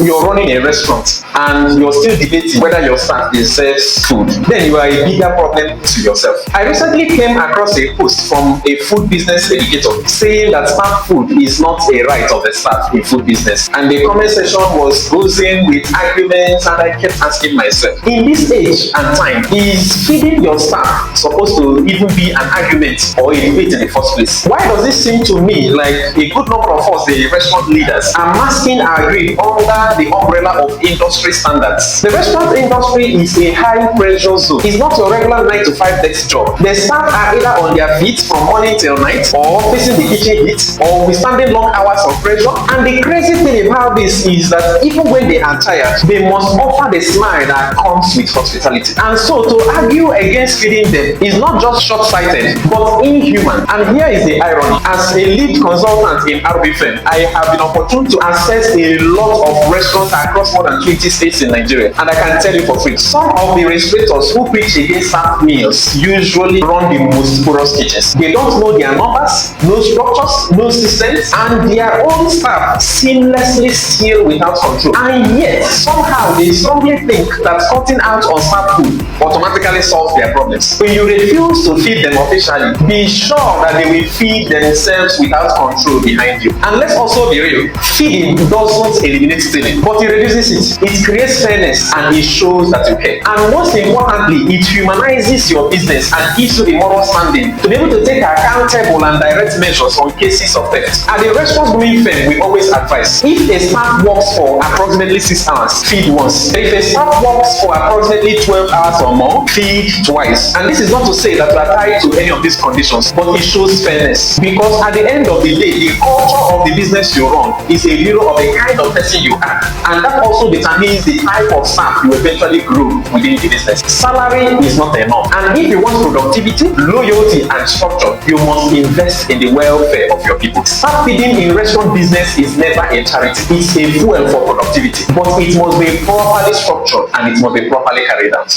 you're running a restaurant and you're still debating whether your staff deserves food, then you are a bigger problem to yourself. I recently came across a post from a food business educator saying that staff food is not a right of the staff in food business, and the comment section was buzzing with arguments, and I kept asking myself, in this age and time, is feeding your staff supposed to even be an argument or a debate in the first place? Why does it seem to me like a good number of us, the restaurant leaders, are masking our greed under the umbrella of industry standards? The restaurant industry is a high pressure zone. It's not your regular 9 to 5 desk job. The staff are either on their feet from morning till night, or facing the kitchen heat, or withstanding long hours of pressure. And the crazy thing about this is that even when they are tired, they must offer the smile that comes with hospitality. And so to argue against feeding them is not just short-sighted, but inhuman. And here is the irony. As a lead consultant in RBFM, I have been opportune to access a lot of restaurants across more than 20 states in Nigeria. And I can tell you for free, some of the restaurateurs who preach against staff meals usually run the most porous kitchens. They don't know their numbers, no structures, no systems, and their own staff seamlessly steal without control. And yet, somehow they strongly think that cutting out on staff food automatically solves their problems. When you refuse to feed them officially, be sure that they will feed themselves without control behind you. And let's also be real, feeding doesn't eliminate stealing, but it reduces it. It creates fairness and it shows that you care. And most importantly, it humanizes your business and gives you the moral standing to be able to take accountable and direct measures on cases of theft. At the restaurant grooming firm, we always advise, if a staff works for approximately 6 hours, feed once. If a staff works for approximately 12 hours or more, feed twice. And this is not to say that you are tied to any of these conditions, but it shows fairness. Because at the end of the day, the culture of the business you run is a mirror of the kind of person you are. And that also determines the type of staff you eventually grow within the business. Salary is not enough. And if you want productivity, loyalty, and structure, you must invest in the welfare of your people. Staff feeding in restaurant business is never a charity. It's a fuel for productivity. But it must be properly structured and it must be properly carried out.